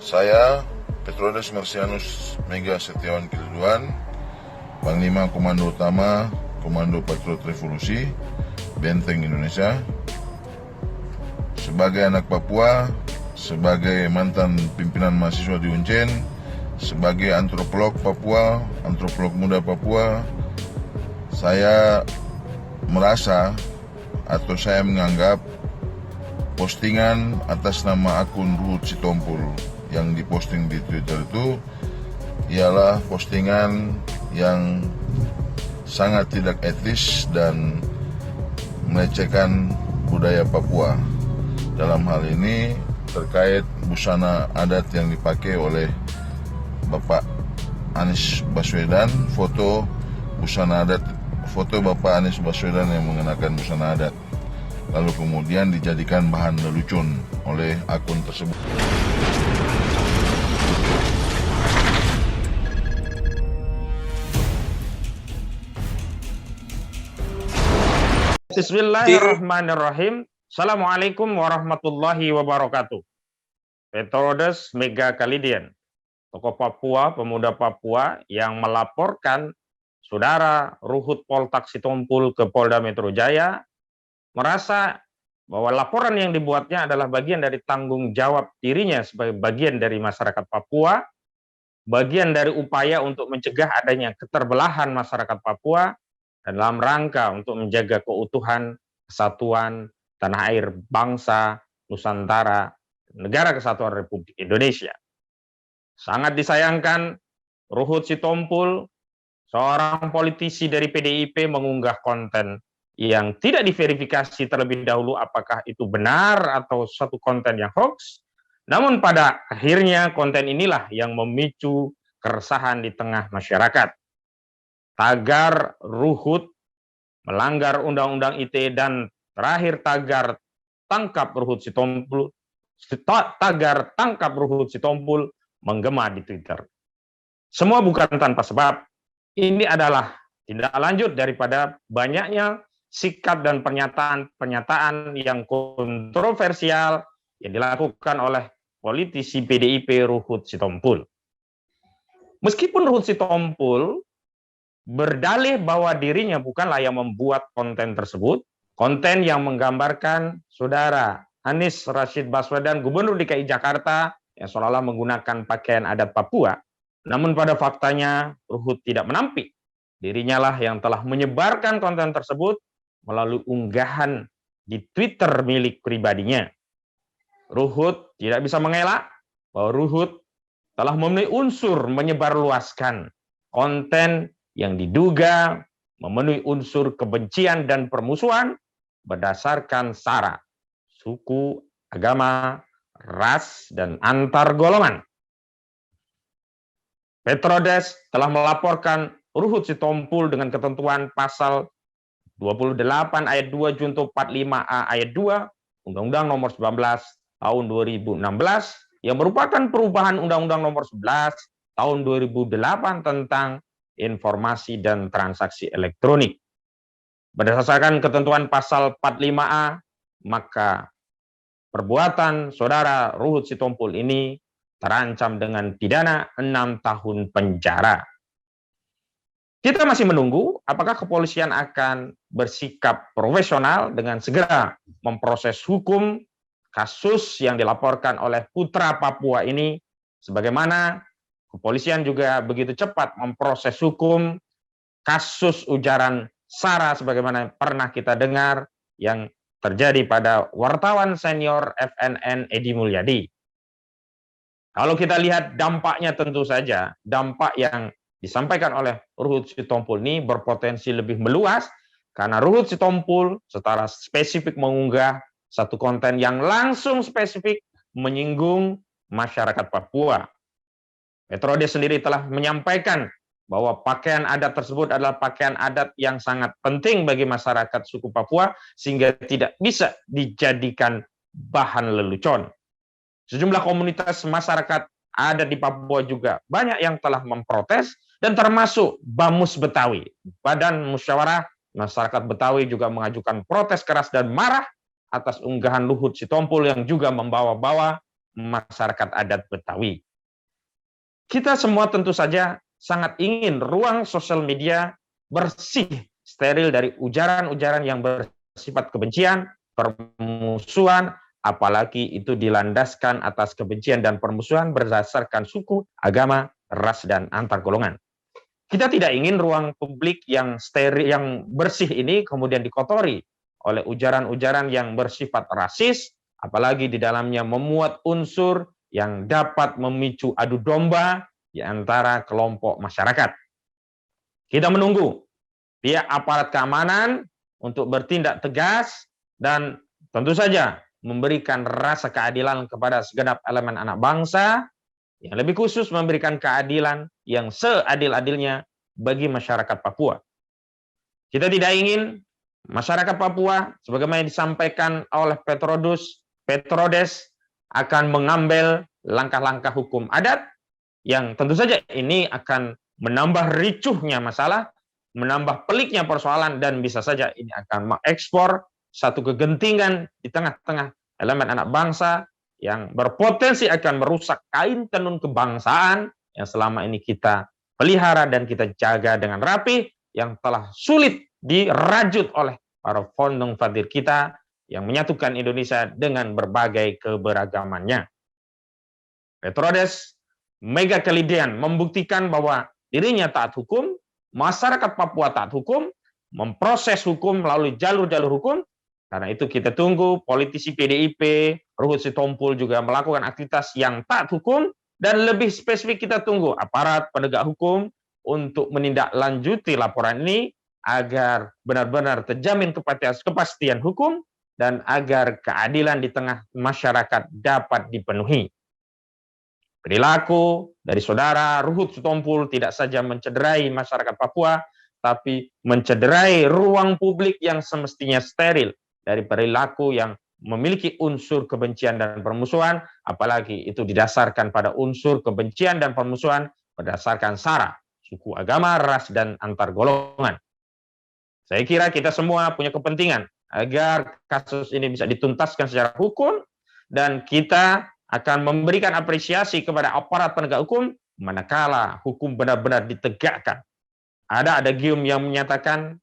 Saya, Petrodes Marsianus Mega Setiawan Kiliduan, Panglima Komando Utama Komando Patriot Revolusi, Benteng Indonesia, sebagai anak Papua, sebagai mantan pimpinan mahasiswa di Uncen, sebagai antropolog Papua, antropolog muda Papua, saya merasa atau saya menganggap postingan atas nama akun Ruhut Sitompul yang diposting di Twitter itu ialah postingan yang sangat tidak etis dan melecehkan budaya Papua. Dalam hal ini terkait busana adat yang dipakai oleh Bapak Anies Baswedan, foto busana adat, foto Bapak Anies Baswedan yang mengenakan busana adat, lalu kemudian dijadikan bahan lelucon oleh akun tersebut. Bismillahirrahmanirrahim. Assalamualaikum warahmatullahi wabarakatuh. Petrodes Mega Kalidian, tokoh Papua, pemuda Papua yang melaporkan saudara Ruhut Poltak Sitompul ke Polda Metro Jaya, merasa bahwa laporan yang dibuatnya adalah bagian dari tanggung jawab dirinya sebagai bagian dari masyarakat Papua, bagian dari upaya untuk mencegah adanya keterbelahan masyarakat Papua, dan dalam rangka untuk menjaga keutuhan, kesatuan, tanah air, bangsa, Nusantara, negara kesatuan Republik Indonesia. Sangat disayangkan, Ruhut Sitompul, seorang politisi dari PDIP, mengunggah konten yang tidak diverifikasi terlebih dahulu apakah itu benar atau suatu konten yang hoax. Namun pada akhirnya konten inilah yang memicu keresahan di tengah masyarakat. Tagar Ruhut melanggar Undang-Undang ITE dan terakhir tagar tangkap Ruhut Sitompul, tagar tangkap Ruhut Sitompul menggema di Twitter. Semua bukan tanpa sebab. Ini adalah tindak lanjut daripada banyaknya sikap dan pernyataan yang kontroversial yang dilakukan oleh politisi PDIP Ruhut Sitompul. Meskipun Ruhut Sitompul berdalih bahwa dirinya bukanlah yang membuat konten tersebut, konten yang menggambarkan saudara Anies Rashid Baswedan, Gubernur DKI Jakarta, yang seolah-olah menggunakan pakaian adat Papua. Namun pada faktanya Ruhut tidak menampik. Dirinya lah yang telah menyebarkan konten tersebut melalui unggahan di Twitter milik pribadinya. Ruhut tidak bisa mengelak bahwa Ruhut telah memenuhi unsur menyebarluaskan konten yang diduga memenuhi unsur kebencian dan permusuhan berdasarkan sara, suku, agama, ras, dan antar golongan. Petrodes telah melaporkan Ruhut Sitompul dengan ketentuan pasal 28 ayat 2 junto 45A ayat 2 Undang-Undang Nomor 19 tahun 2016 yang merupakan perubahan Undang-Undang Nomor 11 tahun 2008 tentang informasi dan transaksi elektronik. Berdasarkan ketentuan pasal 45A, maka perbuatan saudara Ruhut Sitompul ini terancam dengan pidana 6 tahun penjara. Kita masih menunggu apakah kepolisian akan bersikap profesional dengan segera memproses hukum kasus yang dilaporkan oleh putra Papua ini, sebagaimana kepolisian juga begitu cepat memproses hukum kasus ujaran sara sebagaimana pernah kita dengar yang terjadi pada wartawan senior FNN Edi Mulyadi. Kalau kita lihat dampaknya, tentu saja dampak yang disampaikan oleh Ruhut Sitompul ini berpotensi lebih meluas karena Ruhut Sitompul secara spesifik mengunggah satu konten yang langsung spesifik menyinggung masyarakat Papua. Petrodes sendiri telah menyampaikan bahwa pakaian adat tersebut adalah pakaian adat yang sangat penting bagi masyarakat suku Papua sehingga tidak bisa dijadikan bahan lelucon. Sejumlah komunitas masyarakat adat di Papua juga banyak yang telah memprotes dan termasuk Bamus Betawi. Badan Musyawarah Masyarakat Betawi juga mengajukan protes keras dan marah atas unggahan Ruhut Sitompul yang juga membawa-bawa masyarakat adat Betawi. Kita semua tentu saja sangat ingin ruang sosial media bersih, steril dari ujaran-ujaran yang bersifat kebencian, permusuhan, apalagi itu dilandaskan atas kebencian dan permusuhan berdasarkan suku, agama, ras, dan antar golongan. Kita tidak ingin ruang publik yang steril, yang bersih ini kemudian dikotori oleh ujaran-ujaran yang bersifat rasis, apalagi di dalamnya memuat unsur yang dapat memicu adu domba di antara kelompok masyarakat. Kita menunggu pihak aparat keamanan untuk bertindak tegas dan tentu saja memberikan rasa keadilan kepada segenap elemen anak bangsa, yang lebih khusus memberikan keadilan yang seadil-adilnya bagi masyarakat Papua. Kita tidak ingin masyarakat Papua, sebagaimana disampaikan oleh Petrodes, akan mengambil langkah-langkah hukum adat yang tentu saja ini akan menambah ricuhnya masalah, menambah peliknya persoalan, dan bisa saja ini akan mengekspor satu kegentingan di tengah-tengah elemen anak bangsa yang berpotensi akan merusak kain tenun kebangsaan yang selama ini kita pelihara dan kita jaga dengan rapi, yang telah sulit dirajut oleh para founding father kita yang menyatukan Indonesia dengan berbagai keberagamannya. Petrodes Mega Kalidian membuktikan bahwa dirinya taat hukum, masyarakat Papua taat hukum, memproses hukum melalui jalur-jalur hukum. Karena itu kita tunggu politisi PDIP, Ruhut Sitompul juga melakukan aktivitas yang taat hukum, dan lebih spesifik kita tunggu aparat penegak hukum untuk menindaklanjuti laporan ini agar benar-benar terjamin kepastian hukum dan agar keadilan di tengah masyarakat dapat dipenuhi. Perilaku dari saudara Ruhut Sitompul tidak saja mencederai masyarakat Papua, tapi mencederai ruang publik yang semestinya steril dari perilaku yang memiliki unsur kebencian dan permusuhan, apalagi itu didasarkan pada unsur kebencian dan permusuhan berdasarkan sara, suku, agama, ras, dan antar golongan. Saya kira kita semua punya kepentingan agar kasus ini bisa dituntaskan secara hukum, dan kita akan memberikan apresiasi kepada aparat penegak hukum manakala hukum benar-benar ditegakkan. Ada adagium yang menyatakan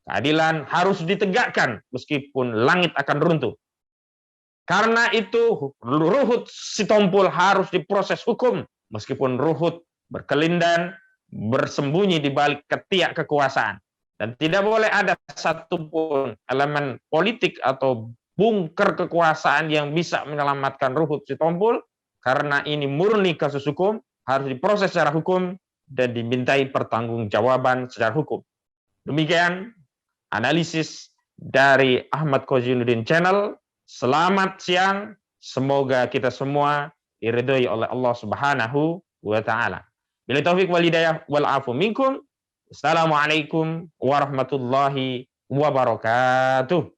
keadilan harus ditegakkan meskipun langit akan runtuh. Karena itu Ruhut Sitompul harus diproses hukum meskipun Ruhut berkelindan, bersembunyi di balik ketiak kekuasaan. Dan tidak boleh ada satupun elemen politik atau bunker kekuasaan yang bisa menyelamatkan Ruhut Sitompul, karena ini murni kasus hukum, harus diproses secara hukum dan dimintai pertanggungjawaban secara hukum. Demikian analisis dari Ahmad Kozinuddin Channel. Selamat siang, semoga kita semua diridhoi oleh Allah Subhanahu wa taala. Bila taufik wal hidayah wal afu minkum. Assalamualaikum warahmatullahi wabarakatuh.